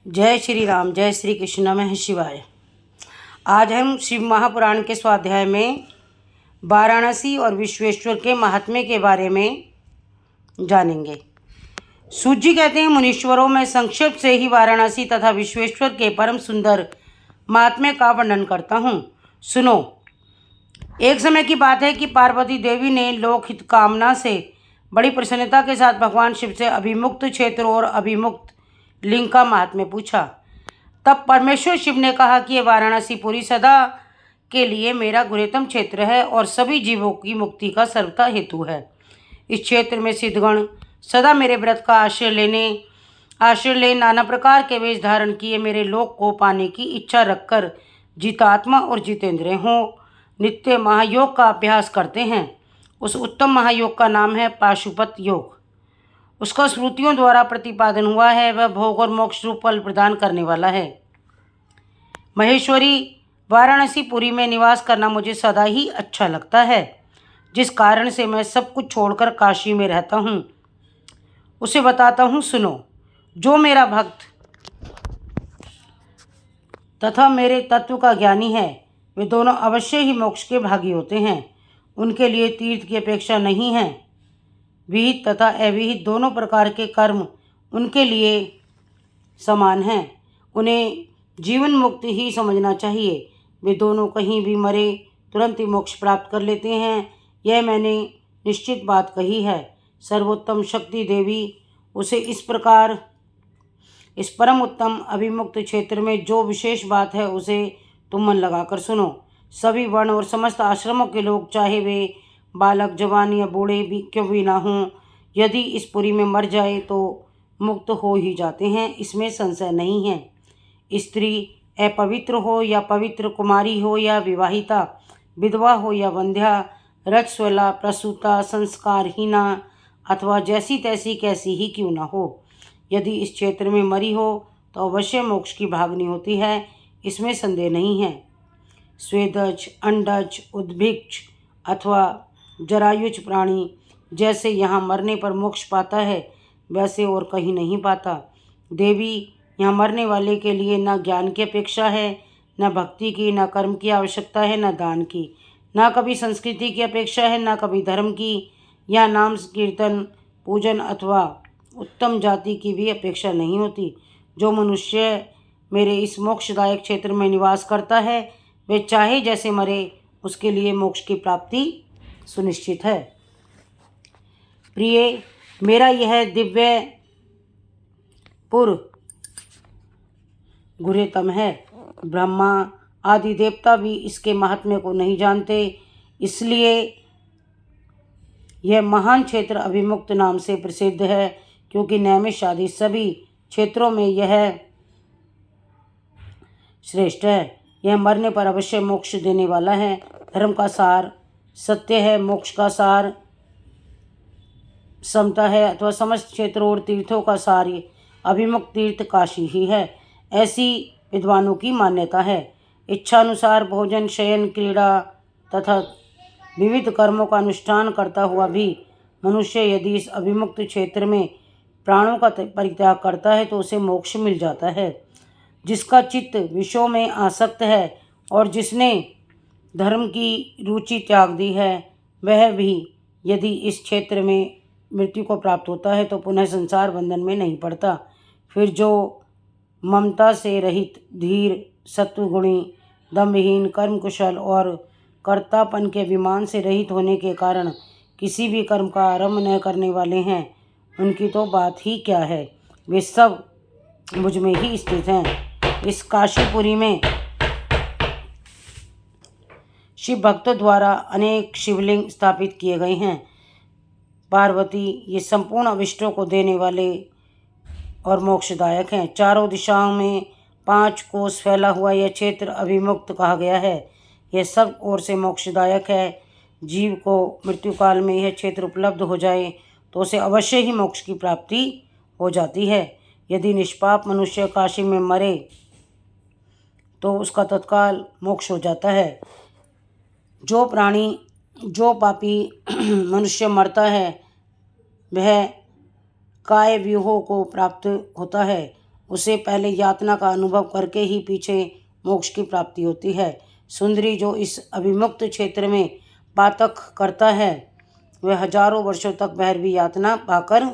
जय श्री राम, जय श्री कृष्ण, नमः शिवाय। आज हम शिव महापुराण के स्वाध्याय में वाराणसी और विश्वेश्वर के महात्म्य के बारे में जानेंगे। सूत जी कहते हैं, मुनीश्वरों में संक्षिप्त से ही वाराणसी तथा विश्वेश्वर के परम सुंदर महात्म्य का वर्णन करता हूँ, सुनो। एक समय की बात है कि पार्वती देवी ने लोकहित कामना से बड़ी प्रसन्नता के साथ भगवान शिव से अभिमुक्त क्षेत्र और अभिमुक्त लिंग का महात्म्य पूछा। तब परमेश्वर शिव ने कहा कि यह वाराणसी पूरी सदा के लिए मेरा गुरुतम क्षेत्र है और सभी जीवों की मुक्ति का सर्वथा हेतु है। इस क्षेत्र में सिद्धगण सदा मेरे व्रत का आश्रय ले नाना प्रकार के वेश धारण किए मेरे लोक को पाने की इच्छा रखकर जितात्मा और जितेंद्रिय हों नित्य महायोग का अभ्यास करते हैं। उस उत्तम महायोग का नाम है पाशुपत योग। उसका श्रुतियों द्वारा प्रतिपादन हुआ है। वह भोग और मोक्ष रूप फल प्रदान करने वाला है। महेश्वरी, वाराणसी पुरी में निवास करना मुझे सदा ही अच्छा लगता है, जिस कारण से मैं सब कुछ छोड़कर काशी में रहता हूँ उसे बताता हूँ, सुनो। जो मेरा भक्त तथा मेरे तत्व का ज्ञानी है, वे दोनों अवश्य ही मोक्ष के भागी होते हैं। उनके लिए तीर्थ की अपेक्षा नहीं है। विहित तथा अविहित दोनों प्रकार के कर्म उनके लिए समान हैं। उन्हें जीवन मुक्त ही समझना चाहिए। वे दोनों कहीं भी मरे तुरंत ही मोक्ष प्राप्त कर लेते हैं। यह मैंने निश्चित बात कही है। सर्वोत्तम शक्ति देवी उसे इस परम उत्तम अभिमुक्त क्षेत्र में जो विशेष बात है उसे तुम मन लगाकर सुनो। सभी वर्ण और समस्त आश्रमों के लोग, चाहे वे बालक, जवान या बूढ़े भी क्यों भी ना हों, यदि इस पुरी में मर जाए तो मुक्त हो ही जाते हैं, इसमें संशय नहीं है। स्त्री अपवित्र हो या पवित्र, कुमारी हो या विवाहिता, विधवा हो या वंध्या, रजस्वला, प्रसूता, संस्कारहीना अथवा जैसी तैसी कैसी ही क्यों ना हो, यदि इस क्षेत्र में मरी हो तो अवश्य मोक्ष की भागनी होती है, इसमें संदेह नहीं है। स्वेदज, अंडज, उद्भिक्ष अथवा जरायुज प्राणी जैसे यहाँ मरने पर मोक्ष पाता है, वैसे और कहीं नहीं पाता। देवी, यहाँ मरने वाले के लिए न ज्ञान की अपेक्षा है, न भक्ति की, न कर्म की आवश्यकता है, न दान की, न कभी संस्कृति की अपेक्षा है, न कभी धर्म की या नाम कीर्तन, पूजन अथवा उत्तम जाति की भी अपेक्षा नहीं होती। जो मनुष्य मेरे इस मोक्षदायक क्षेत्र में निवास करता है, वे चाहे जैसे मरे, उसके लिए मोक्ष की प्राप्ति सुनिश्चित है। प्रिय, मेरा यह दिव्य पुर गुरुतम है। ब्रह्मा आदि देवता भी इसके महात्म्य को नहीं जानते, इसलिए यह महान क्षेत्र अभिमुक्त नाम से प्रसिद्ध है, क्योंकि नैमिष आदि सभी क्षेत्रों में यह श्रेष्ठ है। यह मरने पर अवश्य मोक्ष देने वाला है। धर्म का सार सत्य है, मोक्ष का सार समता है, अथवा समस्त क्षेत्रों और तीर्थों का सार अभिमुक्त तीर्थ काशी ही है, ऐसी विद्वानों की मान्यता है। इच्छानुसार भोजन, शयन, क्रीड़ा तथा विविध कर्मों का अनुष्ठान करता हुआ भी मनुष्य यदि इस अभिमुक्त क्षेत्र में प्राणों का परित्याग करता है तो उसे मोक्ष मिल जाता है। जिसका चित्त विषयों में आसक्त है और जिसने धर्म की रुचि त्याग दी है, वह भी यदि इस क्षेत्र में मृत्यु को प्राप्त होता है तो पुनः संसार बंधन में नहीं पड़ता। फिर जो ममता से रहित, धीर, सत्वगुणी, दम्भहीन, कर्मकुशल और कर्तापन के अभिमान से रहित होने के कारण किसी भी कर्म का आरंभ न करने वाले हैं, उनकी तो बात ही क्या है। वे सब मुझ में ही स्थित हैं। इस काशीपुरी में शिव भक्तों द्वारा अनेक शिवलिंग स्थापित किए गए हैं। पार्वती, ये संपूर्ण अभिष्टों को देने वाले और मोक्षदायक हैं। चारों दिशाओं में 5 कोस फैला हुआ यह क्षेत्र अभिमुक्त कहा गया है। यह सब ओर से मोक्षदायक है। जीव को मृत्यु काल में यह क्षेत्र उपलब्ध हो जाए तो उसे अवश्य ही मोक्ष की प्राप्ति हो जाती है। यदि निष्पाप मनुष्य काशी में मरे तो उसका तत्काल मोक्ष हो जाता है। जो पापी मनुष्य मरता है, वह काय व्यूहों को प्राप्त होता है। उसे पहले यातना का अनुभव करके ही पीछे मोक्ष की प्राप्ति होती है। सुंदरी जो इस अभिमुक्त क्षेत्र में पातक करता है वह हजारों वर्षों तक भैरवी यातना पाकर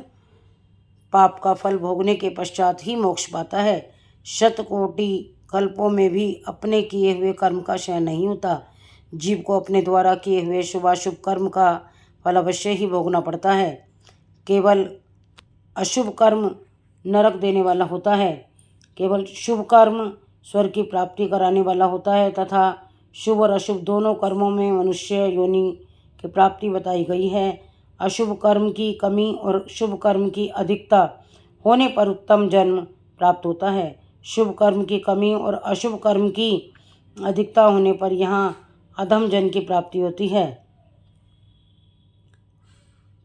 पाप का फल भोगने के पश्चात ही मोक्ष पाता है। शतकोटि कल्पों में भी अपने किए हुए कर्म का क्षय नहीं होता। जीव को अपने द्वारा किए हुए शुभाशुभ कर्म का फल अवश्य ही भोगना पड़ता है। केवल अशुभ कर्म नरक देने वाला होता है, केवल शुभ कर्म स्वर्ग की प्राप्ति कराने वाला होता है तथा शुभ और अशुभ दोनों कर्मों में मनुष्य योनि की प्राप्ति बताई गई है। अशुभ कर्म की कमी और शुभ कर्म की अधिकता होने पर उत्तम जन्म प्राप्त होता है। शुभ कर्म की कमी और अशुभ कर्म की अधिकता होने पर यहाँ अधम जन्म की प्राप्ति होती है।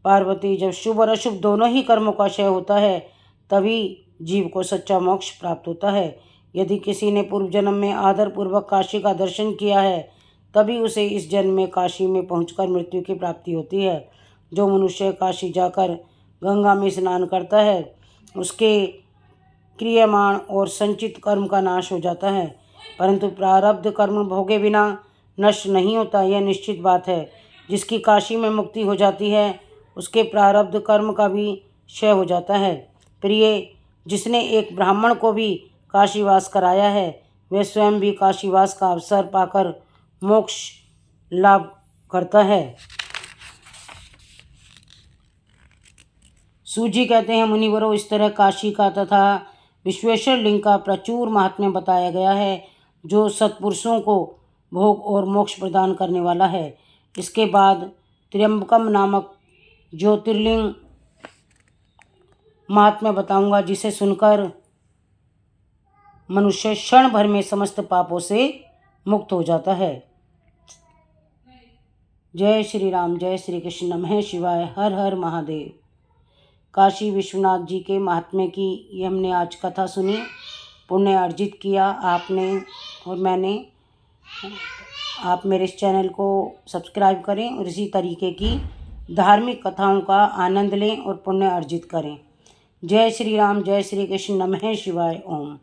पार्वती, जब शुभ और अशुभ दोनों ही कर्मों का क्षय होता है तभी जीव को सच्चा मोक्ष प्राप्त होता है। यदि किसी ने पूर्व जन्म में आदरपूर्वक काशी का दर्शन किया है तभी उसे इस जन्म में काशी में पहुंचकर मृत्यु की प्राप्ति होती है। जो मनुष्य काशी जाकर गंगा में स्नान करता है उसके क्रियमाण और संचित कर्म का नाश हो जाता है, परंतु प्रारब्ध कर्म भोगे बिना नष्ट नहीं होता, यह निश्चित बात है। जिसकी काशी में मुक्ति हो जाती है उसके प्रारब्ध कर्म का भी क्षय हो जाता है। प्रिय, जिसने एक ब्राह्मण को भी काशीवास कराया है वह स्वयं भी काशीवास का अवसर पाकर मोक्ष लाभ करता है। सूजी कहते हैं, मुनिवरों, इस तरह काशी का तथा विश्वेश्वर लिंग का प्रचुर महात्म्य बताया गया है जो सत्पुरुषों को भोग और मोक्ष प्रदान करने वाला है। इसके बाद त्र्यंबकम नामक ज्योतिर्लिंग महात्म्य बताऊंगा जिसे सुनकर मनुष्य क्षण भर में समस्त पापों से मुक्त हो जाता है। जय श्री राम, जय श्री कृष्ण, नमः शिवाय, हर हर महादेव। काशी विश्वनाथ जी के महात्म्य की ये हमने आज कथा सुनी, पुण्य अर्जित किया आपने और मैंने। आप मेरे इस चैनल को सब्सक्राइब करें और इसी तरीके की धार्मिक कथाओं का आनंद लें और पुण्य अर्जित करें। जय श्री राम, जय श्री कृष्ण, नमः शिवाय, ओम।